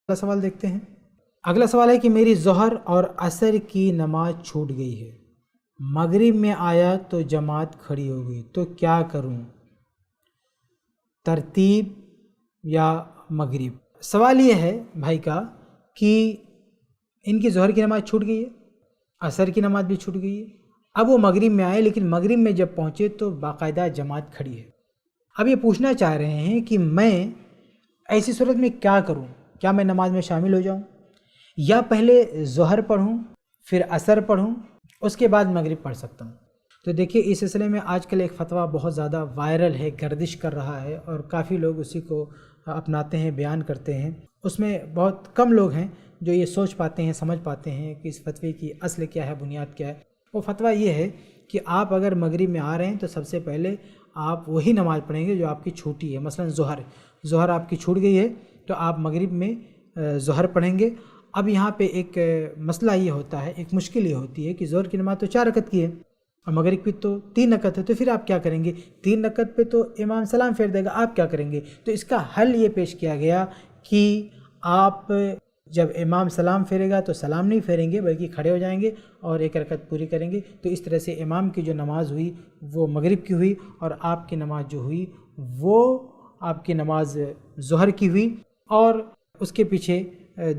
اگلا سوال دیکھتے ہیں۔ اگلا سوال ہے کہ میری ظہر اور عصر کی نماز چھوٹ گئی ہے، مغرب میں آیا تو جماعت کھڑی ہو گئی، تو کیا کروں، ترتیب یا مغرب؟ سوال یہ ہے بھائی کا کہ ان کی ظہر کی نماز چھوٹ گئی ہے، عصر کی نماز بھی چھوٹ گئی ہے، اب وہ مغرب میں آئے، لیکن مغرب میں جب پہنچے تو باقاعدہ جماعت کھڑی ہے۔ اب یہ پوچھنا چاہ رہے ہیں کہ میں ایسی صورت میں کیا کروں، کیا میں نماز میں شامل ہو جاؤں یا پہلے ظہر پڑھوں پھر عصر پڑھوں اس کے بعد مغرب پڑھ سکتا ہوں؟ تو دیکھیے اس سلسلے میں آج کل ایک فتویٰ بہت زیادہ وائرل ہے، گردش کر رہا ہے اور کافی لوگ اسی کو اپناتے ہیں، بیان کرتے ہیں۔ اس میں بہت کم لوگ ہیں جو یہ سوچ پاتے ہیں، سمجھ پاتے ہیں کہ اس فتوے کی اصل کیا ہے، بنیاد کیا ہے۔ وہ فتویٰ یہ ہے کہ آپ اگر مغرب میں آ رہے ہیں تو سب سے پہلے آپ وہی نماز پڑھیں گے جو آپ کی چھوٹی ہے۔ مثلا ظہر آپ کی چھوٹ گئی ہے تو آپ مغرب میں ظہر پڑھیں گے۔ اب یہاں پہ ایک مسئلہ یہ ہوتا ہے، ایک مشکل یہ ہوتی ہے کہ ظہر کی نماز تو 4 رکعت کی ہے اور مغرب کی تو 3 رکعت ہے، تو پھر آپ کیا کریں گے؟ 3 رکعت پہ تو امام سلام پھیر دے گا، آپ کیا کریں گے؟ تو اس کا حل یہ پیش کیا گیا کہ آپ جب امام سلام پھیرے گا تو سلام نہیں پھیریں گے بلکہ کھڑے ہو جائیں گے اور 1 رکعت پوری کریں گے۔ تو اس طرح سے امام کی جو نماز ہوئی وہ مغرب کی ہوئی اور آپ کی نماز جو ہوئی وہ آپ کی نماز ظہر کی ہوئی، اور اس کے پیچھے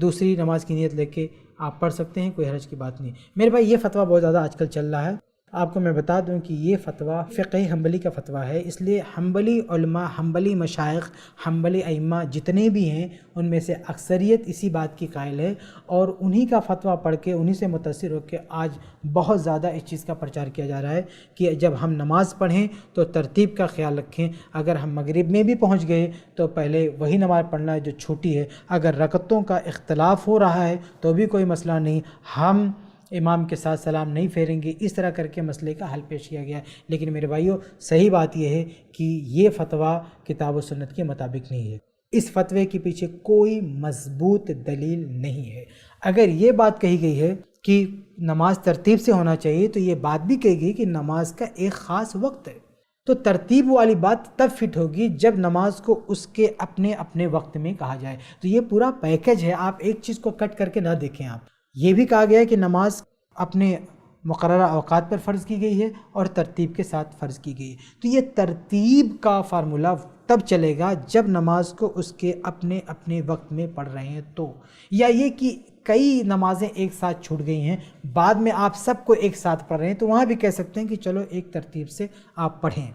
دوسری نماز کی نیت لے کے آپ پڑھ سکتے ہیں، کوئی حرج کی بات نہیں۔ میرے بھائی یہ فتویٰ بہت زیادہ آج کل چل رہا ہے، آپ کو میں بتا دوں کہ یہ فتویٰ فقہ حنبلی کا فتویٰ ہے، اس لیے حنبلی علماء، حنبلی مشائخ، حنبلی ائمہ جتنے بھی ہیں ان میں سے اکثریت اسی بات کی قائل ہے، اور انہی کا فتویٰ پڑھ کے انہی سے متاثر ہو کے آج بہت زیادہ اس چیز کا پرچار کیا جا رہا ہے کہ جب ہم نماز پڑھیں تو ترتیب کا خیال رکھیں۔ اگر ہم مغرب میں بھی پہنچ گئے تو پہلے وہی نماز پڑھنا ہے جو چھوٹی ہے، اگر رکعتوں کا اختلاف ہو رہا ہے تو بھی کوئی مسئلہ نہیں، ہم امام کے ساتھ سلام نہیں پھیریں گے۔ اس طرح کر کے مسئلے کا حل پیش کیا گیا ہے، لیکن میرے بھائیوں صحیح بات یہ ہے کہ یہ فتویٰ کتاب و سنت کے مطابق نہیں ہے، اس فتوے کے پیچھے کوئی مضبوط دلیل نہیں ہے۔ اگر یہ بات کہی گئی ہے کہ نماز ترتیب سے ہونا چاہیے تو یہ بات بھی کہی گئی کہ نماز کا ایک خاص وقت ہے، تو ترتیب والی بات تب فٹ ہوگی جب نماز کو اس کے اپنے اپنے وقت میں کہا جائے۔ تو یہ پورا پیکج ہے، آپ ایک چیز کو کٹ کر کے نہ دیکھیں۔ آپ یہ بھی کہا گیا ہے کہ نماز اپنے مقررہ اوقات پر فرض کی گئی ہے اور ترتیب کے ساتھ فرض کی گئی ہے، تو یہ ترتیب کا فارمولہ تب چلے گا جب نماز کو اس کے اپنے اپنے وقت میں پڑھ رہے ہیں تو، یا یہ کہ کئی نمازیں ایک ساتھ چھوٹ گئی ہیں بعد میں آپ سب کو ایک ساتھ پڑھ رہے ہیں تو وہاں بھی کہہ سکتے ہیں کہ چلو ایک ترتیب سے آپ پڑھیں۔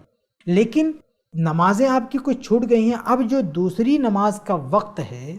لیکن نمازیں آپ کی کوئی چھوٹ گئی ہیں، اب جو دوسری نماز کا وقت ہے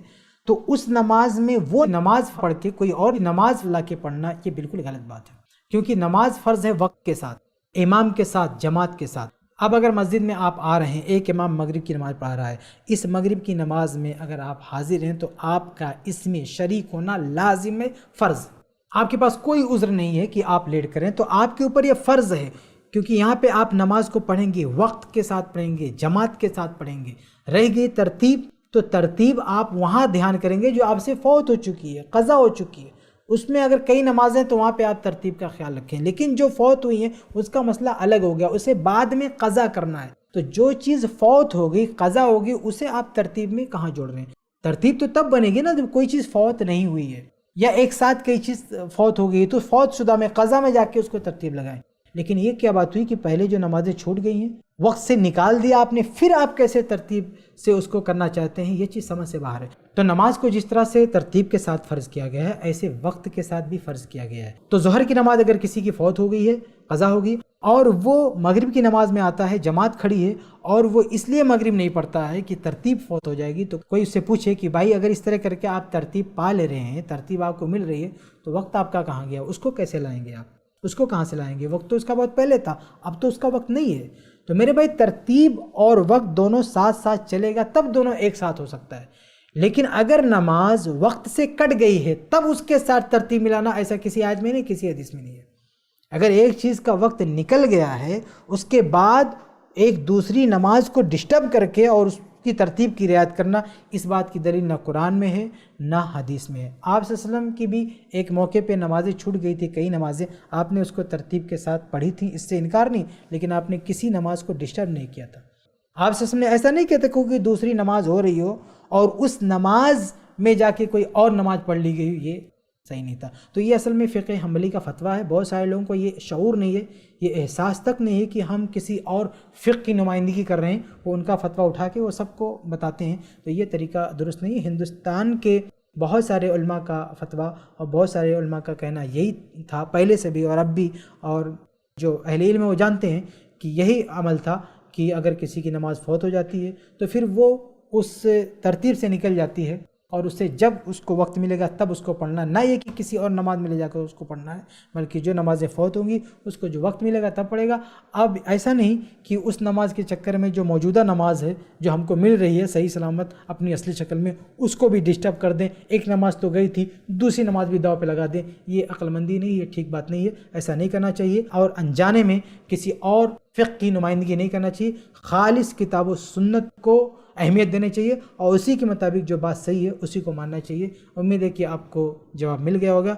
تو اس نماز میں وہ نماز پڑھ کے کوئی اور نماز لا کے پڑھنا یہ بالکل غلط بات ہے، کیونکہ نماز فرض ہے وقت کے ساتھ، امام کے ساتھ، جماعت کے ساتھ۔ اب اگر مسجد میں آپ آ رہے ہیں، ایک امام مغرب کی نماز پڑھا رہا ہے، اس مغرب کی نماز میں اگر آپ حاضر ہیں تو آپ کا اس میں شریک ہونا لازم ہے، فرض۔ آپ کے پاس کوئی عذر نہیں ہے کہ آپ لیٹ کریں، تو آپ کے اوپر یہ فرض ہے، کیونکہ یہاں پہ آپ نماز کو پڑھیں گے، وقت کے ساتھ پڑھیں گے، جماعت کے ساتھ پڑھیں گے۔ رہ گئی ترتیب، تو ترتیب آپ وہاں دھیان کریں گے جو آپ سے فوت ہو چکی ہے، قضا ہو چکی ہے۔ اس میں اگر کئی نمازیں تو وہاں پہ آپ ترتیب کا خیال رکھیں، لیکن جو فوت ہوئی ہیں اس کا مسئلہ الگ ہو گیا، اسے بعد میں قضا کرنا ہے۔ تو جو چیز فوت ہو گئی، قضا ہوگی، اسے آپ ترتیب میں کہاں جوڑ رہے ہیں؟ ترتیب تو تب بنے گی نا جب کوئی چیز فوت نہیں ہوئی ہے، یا ایک ساتھ کئی چیز فوت ہو گئی تو فوت شدہ میں قضا میں جا کے اس کو ترتیب لگائیں۔ لیکن یہ کیا بات ہوئی کہ پہلے جو نمازیں چھوٹ گئی ہیں وقت سے نکال دیا آپ نے، پھر آپ کیسے ترتیب سے اس کو کرنا چاہتے ہیں؟ یہ چیز سمجھ سے باہر ہے۔ تو نماز کو جس طرح سے ترتیب کے ساتھ فرض کیا گیا ہے ایسے وقت کے ساتھ بھی فرض کیا گیا ہے۔ تو ظہر کی نماز اگر کسی کی فوت ہو گئی ہے، قضا ہوگی، اور وہ مغرب کی نماز میں آتا ہے، جماعت کھڑی ہے اور وہ اس لیے مغرب نہیں پڑھتا ہے کہ ترتیب فوت ہو جائے گی، تو کوئی اس سے پوچھے کہ بھائی اگر اس طرح کر کے آپ ترتیب پا لے رہے ہیں، ترتیب آپ کو مل رہی ہے، تو وقت آپ کا کہاں گیا؟ اس کو کیسے لائیں گے آپ؟ اس کو کہاں سے لائیں گے؟ وقت تو اس کا بہت پہلے تھا، اب تو اس کا وقت نہیں ہے۔ تو میرے بھائی ترتیب اور وقت دونوں ساتھ ساتھ چلے گا تب دونوں ایک ساتھ ہو سکتا ہے، لیکن اگر نماز وقت سے کٹ گئی ہے تب اس کے ساتھ ترتیب ملانا ایسا کسی آیت میں نہیں، کسی حدیث میں نہیں ہے۔ اگر ایک چیز کا وقت نکل گیا ہے اس کے بعد ایک دوسری نماز کو ڈسٹرب کر کے اور اس کی ترتیب کی رعایت کرنا، اس بات کی دلیل نہ قرآن میں ہے نہ حدیث میں ہے۔ آپ صلی اللہ علیہ وسلم کی بھی ایک موقع پہ نمازیں چھوٹ گئی تھی، کئی نمازیں آپ نے اس کو ترتیب کے ساتھ پڑھی تھیں، اس سے انکار نہیں، لیکن آپ نے کسی نماز کو ڈسٹرب نہیں کیا تھا۔ آپ صلی اللہ علیہ وسلم نے ایسا نہیں کہتے کہ دوسری نماز ہو رہی ہو اور اس نماز میں جا کے کوئی اور نماز پڑھ لی گئی، یہ صحیح نہیں تھا۔ تو یہ اصل میں فقہ حنبلی کا فتویٰ ہے۔ بہت سارے لوگوں کو یہ شعور نہیں ہے، یہ احساس تک نہیں ہے کہ ہم کسی اور فقہ کی نمائندگی کر رہے ہیں، وہ ان کا فتویٰ اٹھا کے وہ سب کو بتاتے ہیں، تو یہ طریقہ درست نہیں ہے۔ ہندوستان کے بہت سارے علماء کا فتویٰ اور بہت سارے علماء کا کہنا یہی تھا پہلے سے بھی اور اب بھی، اور جو اہل علم وہ جانتے ہیں کہ یہی عمل تھا کہ اگر کسی کی نماز فوت ہو جاتی ہے تو پھر وہ اس ترتیب سے نکل جاتی ہے، اور اس سے جب اس کو وقت ملے گا تب اس کو پڑھنا، نہ یہ کہ کسی اور نماز میں لے جا کر اس کو پڑھنا ہے، بلکہ جو نمازیں فوت ہوں گی اس کو جو وقت ملے گا تب پڑھے گا۔ اب ایسا نہیں کہ اس نماز کے چکر میں جو موجودہ نماز ہے جو ہم کو مل رہی ہے صحیح سلامت اپنی اصلی شکل میں، اس کو بھی ڈسٹرب کر دیں، ایک نماز تو گئی تھی دوسری نماز بھی داؤ پہ لگا دیں، یہ عقل مندی نہیں، یہ ٹھیک بات نہیں ہے، ایسا نہیں کرنا چاہیے، اور انجانے میں کسی اور فقہ کی نمائندگی نہیں کرنا چاہیے، خالص کتاب و سنت کو اہمیت دینا چاہیے اور اسی کے مطابق جو بات صحیح ہے اسی کو ماننا چاہیے۔ امید ہے کہ آپ کو جواب مل گیا ہوگا۔